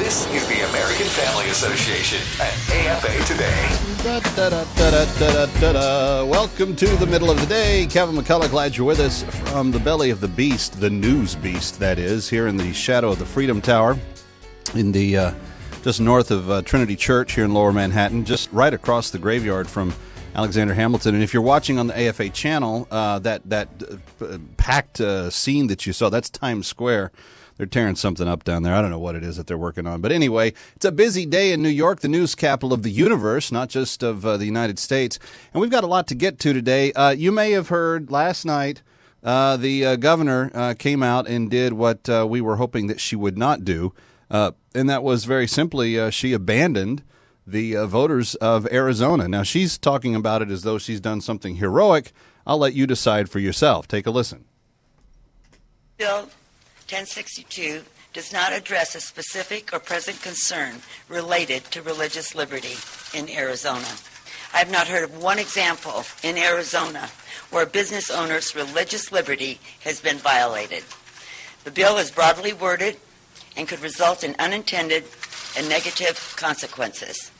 This is the American Family Association and AFA Today. Welcome to the middle of the day. Kevin McCullough, glad you're with us from the belly of the beast, the news beast, that is, here in the shadow of the Freedom Tower in the just north of Trinity Church here in Lower Manhattan, just right across the graveyard from Alexander Hamilton. And if you're watching on the AFA channel, that packed scene that you saw, that's Times Square. They're tearing something up down there. I don't know what it is that they're working on. But anyway, it's a busy day in New York, the news capital of the universe, not just of the United States. And we've got a lot to get to today. You may have heard last night the governor came out and did what we were hoping that she would not do. And that was very simply she abandoned the voters of Arizona. Now, she's talking about it as though she's done something heroic. I'll let you decide for yourself. Take a listen. Bill 1062 does not address a specific or present concern related to religious liberty in Arizona. I have not heard of one example in Arizona where a business owner's religious liberty has been violated. The bill is broadly worded and could result in unintended and negative consequences.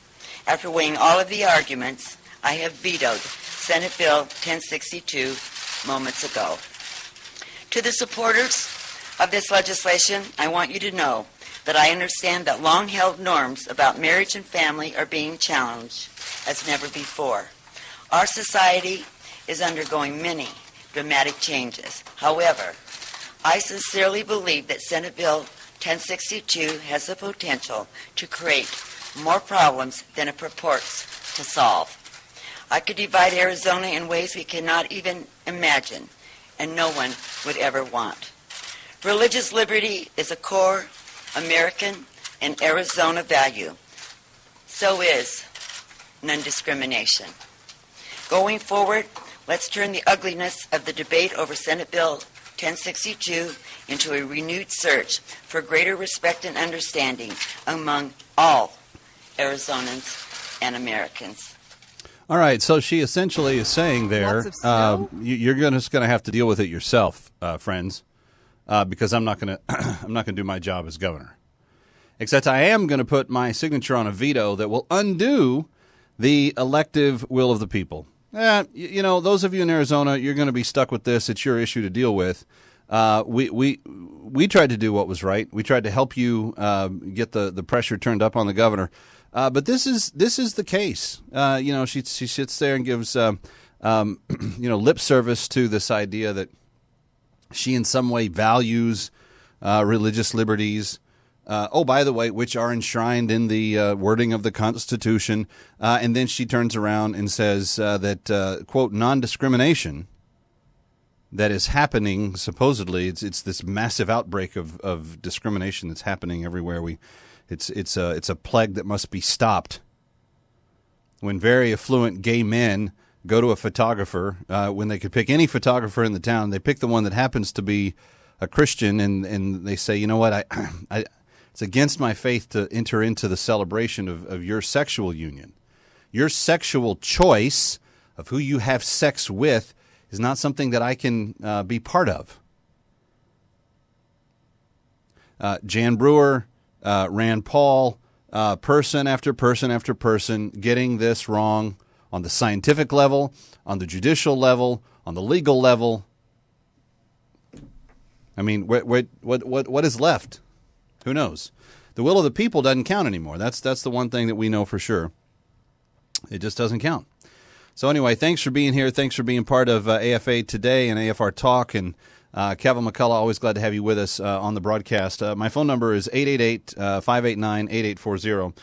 After weighing all of the arguments, I have vetoed Senate Bill 1062 moments ago. To the supporters of this legislation, I want you to know that I understand that long-held norms about marriage and family are being challenged as never before. Our society is undergoing many dramatic changes. However, I sincerely believe that Senate Bill 1062 has the potential to create more problems than it purports to solve. I could divide Arizona in ways we cannot even imagine, and no one would ever want. Religious liberty is a core American and Arizona value. So is non-discrimination. Going forward, let's turn the ugliness of the debate over Senate Bill 1062 into a renewed search for greater respect and understanding among all Arizonans and Americans. All right, so she essentially is saying there, you're just going to have to deal with it yourself, friends. Because I'm not going to do my job as governor. Except I am going to put my signature on a veto that will undo the elective will of the people. Those of you in Arizona, you're going to be stuck with this. It's your issue to deal with. We tried to do what was right. We tried to help you get the pressure turned up on the governor. But this is the case. She sits there and gives lip service to this idea that she in some way values religious liberties, by the way, which are enshrined in the wording of the Constitution. And then she turns around and says that, quote, non-discrimination that is happening, supposedly, it's this massive outbreak of discrimination that's happening everywhere. It's a plague that must be stopped. When very affluent gay men go to a photographer, when they could pick any photographer in the town, they pick the one that happens to be a Christian, and they say, you know what, it's against my faith to enter into the celebration of your sexual union. Your sexual choice of who you have sex with is not something that I can be part of. Jan Brewer, Rand Paul, person after person after person getting this wrong on the scientific level, on the judicial level, on the legal level. I mean, what is left? Who knows? The will of the people doesn't count anymore. That's the one thing that we know for sure. It just doesn't count. So anyway, thanks for being here. Thanks for being part of AFA Today and AFR Talk. And Kevin McCullough, always glad to have you with us on the broadcast. My phone number is 888-589-8840.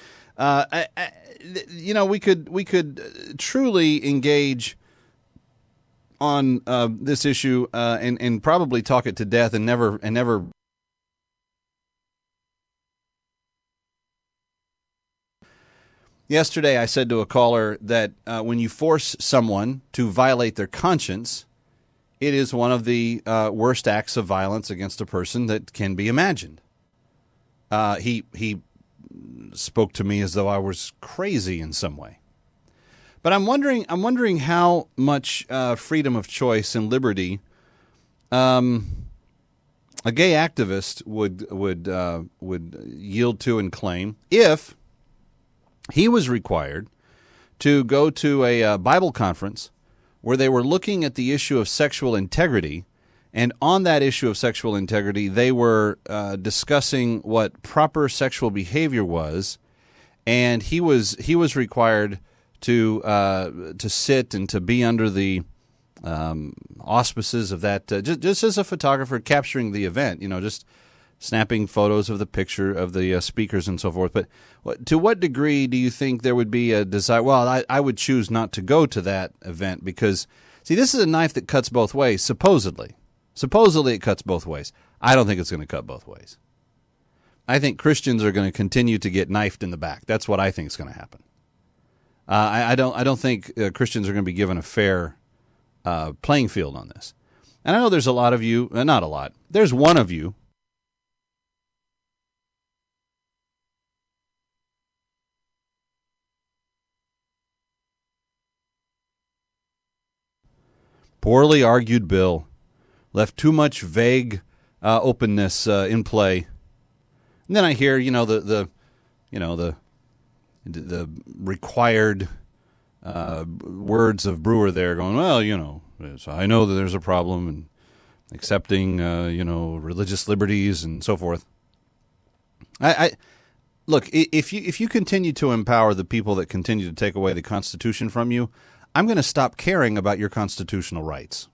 We could truly engage on this issue and probably talk it to death and never. Yesterday, I said to a caller that when you force someone to violate their conscience, it is one of the worst acts of violence against a person that can be imagined. He spoke to me as though I was crazy in some way. But I'm wondering how much freedom of choice and liberty a gay activist would yield to and claim if he was required to go to a Bible conference where they were looking at the issue of sexual integrity, and on that issue of sexual integrity, they were discussing what proper sexual behavior was, and he was required to sit and to be under the auspices of that, just as a photographer capturing the event, just snapping photos of the picture of the speakers and so forth. But to what degree do you think there would be a desire? Well, I would choose not to go to that event because, see, this is a knife that cuts both ways, supposedly. Supposedly it cuts both ways. I don't think it's going to cut both ways. I think Christians are going to continue to get knifed in the back. That's what I think is going to happen. I don't think Christians are going to be given a fair playing field on this. And I know there's a lot of you, not a lot, there's one of you poorly argued bill, left too much vague openness in play. And then I hear, the required words of Brewer there going, well, so I know that there's a problem in accepting, religious liberties and so forth. I look, if you continue to empower the people that continue to take away the Constitution from you, I'm going to stop caring about your constitutional rights.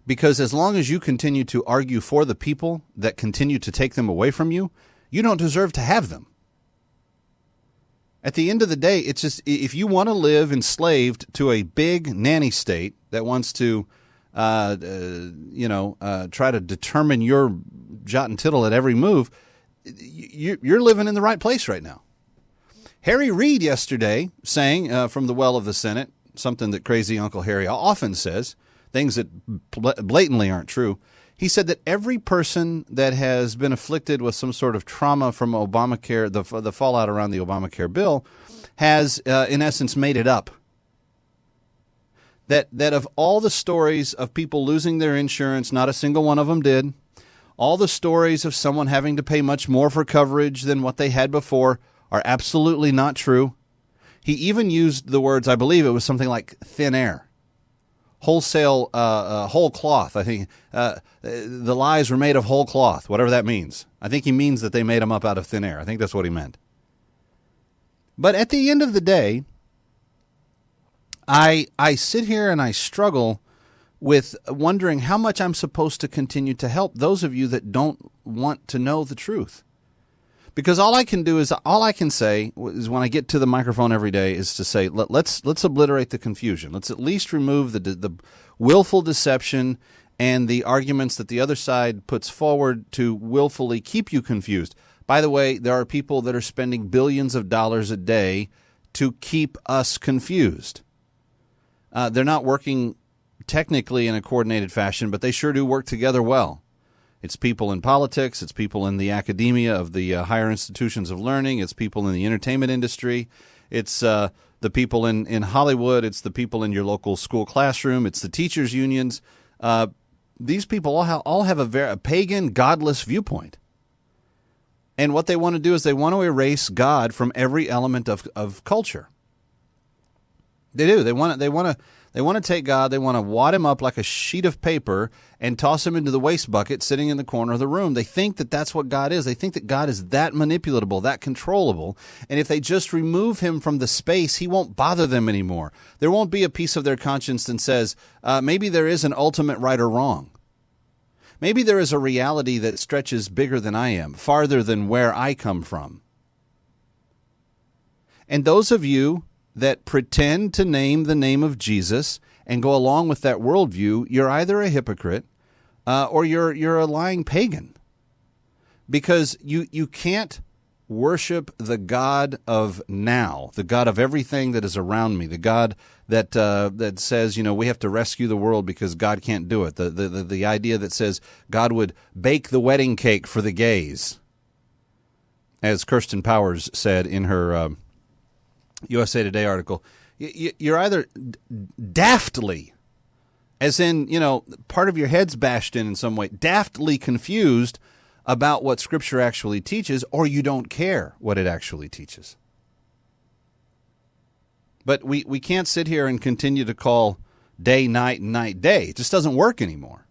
Because as long as you continue to argue for the people that continue to take them away from you, you don't deserve to have them. At the end of the day, it's just, if you want to live enslaved to a big nanny state that wants to, try to determine your jot and tittle at every move, you're living in the right place right now. Harry Reid yesterday saying from the well of the Senate, something that crazy Uncle Harry often says, things that blatantly aren't true. He said that every person that has been afflicted with some sort of trauma from Obamacare, the fallout around the Obamacare bill, has, in essence, made it up. That of all the stories of people losing their insurance, not a single one of them did. All the stories of someone having to pay much more for coverage than what they had before are absolutely not true. He even used the words, I believe it was something like thin air. Wholesale, whole cloth. I think the lies were made of whole cloth, whatever that means. I think he means that they made them up out of thin air. I think that's what he meant. But at the end of the day, I sit here and I struggle with wondering how much I'm supposed to continue to help those of you that don't want to know the truth. Because all I can say is when I get to the microphone every day is to say, let's obliterate the confusion. Let's at least remove the willful deception and the arguments that the other side puts forward to willfully keep you confused. By the way, there are people that are spending billions of dollars a day to keep us confused. They're not working technically in a coordinated fashion, but they sure do work together well. It's people in politics. It's people in the academia of the higher institutions of learning. It's people in the entertainment industry. It's the people in Hollywood. It's the people in your local school classroom. It's the teachers' unions. These people all have a pagan, godless viewpoint. And what they want to do is they want to erase God from every element of culture. They do. They want to take God, they want to wad him up like a sheet of paper and toss him into the waste bucket sitting in the corner of the room. They think that that's what God is. They think that God is that manipulatable, that controllable. And if they just remove him from the space, he won't bother them anymore. There won't be a piece of their conscience that says, maybe there is an ultimate right or wrong. Maybe there is a reality that stretches bigger than I am, farther than where I come from. And those of you that pretend to name the name of Jesus and go along with that worldview, you're either a hypocrite or you're a lying pagan. Because you can't worship the God of now, the God of everything that is around me, the God that says, we have to rescue the world because God can't do it. The idea that says God would bake the wedding cake for the gays, as Kirsten Powers said in her USA Today article. You're either daftly As in, part of your head's bashed in some way, daftly confused about what Scripture actually teaches, or you don't care what it actually teaches. But we can't sit here and continue to call day night and night day. It just doesn't work anymore.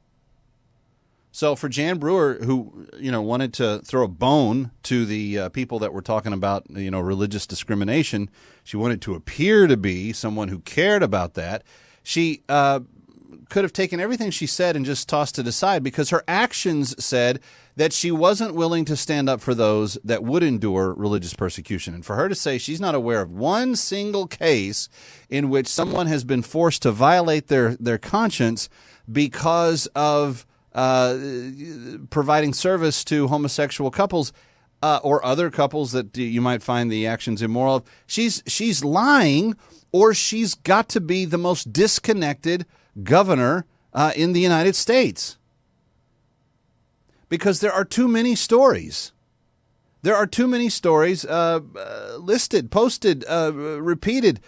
So for Jan Brewer, who wanted to throw a bone to the people that were talking about religious discrimination, she wanted to appear to be someone who cared about that. She could have taken everything she said and just tossed it aside, because her actions said that she wasn't willing to stand up for those that would endure religious persecution. And for her to say she's not aware of one single case in which someone has been forced to violate their conscience because of providing service to homosexual couples or other couples that you might find the actions immoral, she's lying, or she's got to be the most disconnected governor in the United States. Because there are too many stories. There are too many stories listed, posted, repeated,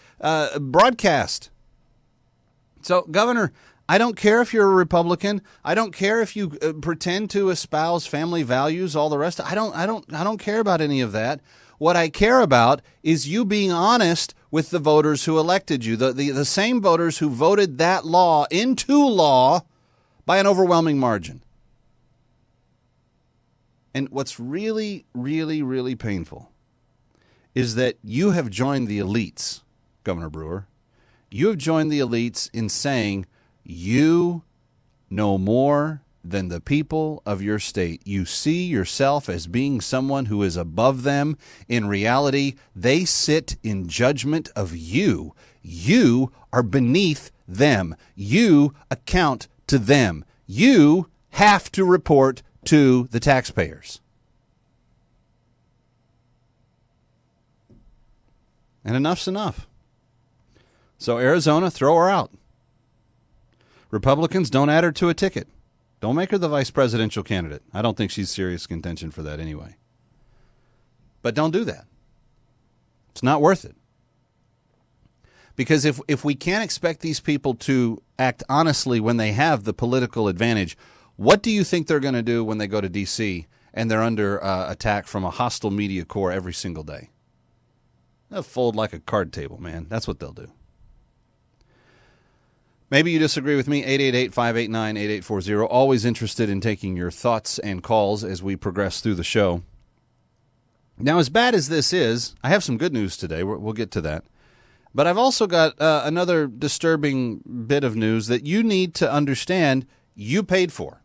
broadcast. So, Governor, I don't care if you're a Republican. I don't care if you pretend to espouse family values, all the rest. I don't care about any of that. What I care about is you being honest with the voters who elected you, the same voters who voted that law into law by an overwhelming margin. And what's really, really, really painful is that you have joined the elites, Governor Brewer. You have joined the elites in saying you know more than the people of your state. You see yourself as being someone who is above them. In reality, they sit in judgment of you. You are beneath them. You account to them. You have to report to the taxpayers. And enough's enough. So Arizona, throw her out. Republicans, don't add her to a ticket. Don't make her the vice presidential candidate. I don't think she's serious contention for that anyway. But don't do that. It's not worth it. Because if we can't expect these people to act honestly when they have the political advantage, what do you think they're going to do when they go to D.C. and they're under attack from a hostile media corps every single day? They'll fold like a card table, man. That's what they'll do. Maybe you disagree with me, 888-589-8840. Always interested in taking your thoughts and calls as we progress through the show. Now, as bad as this is, I have some good news today. We'll get to that. But I've also got another disturbing bit of news that you need to understand you paid for.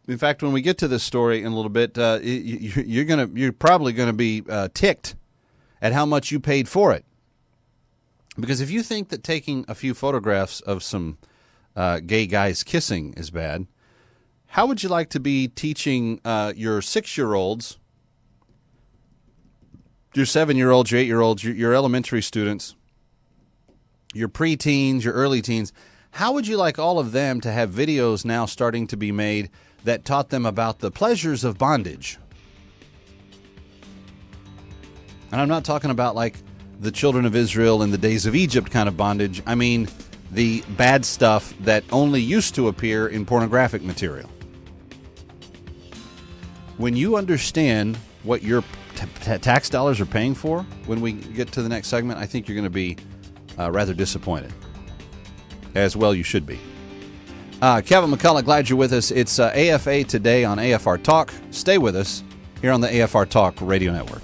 In fact, when we get to this story in a little bit, you're probably going to be ticked at how much you paid for it. Because if you think that taking a few photographs of some gay guys kissing is bad, how would you like to be teaching your 6-year-olds, your 7-year-olds, your 8-year-olds, your elementary students, your preteens, your early teens? How would you like all of them to have videos now starting to be made that taught them about the pleasures of bondage? And I'm not talking about like the children of Israel in the days of Egypt kind of bondage. I mean the bad stuff that only used to appear in pornographic material. When you understand what your tax dollars are paying for when we get to the next segment, I think you're going to be rather disappointed. As well you should be. Kevin McCullough, glad you're with us. It's AFA Today on AFR Talk. Stay with us here on the AFR Talk Radio Network.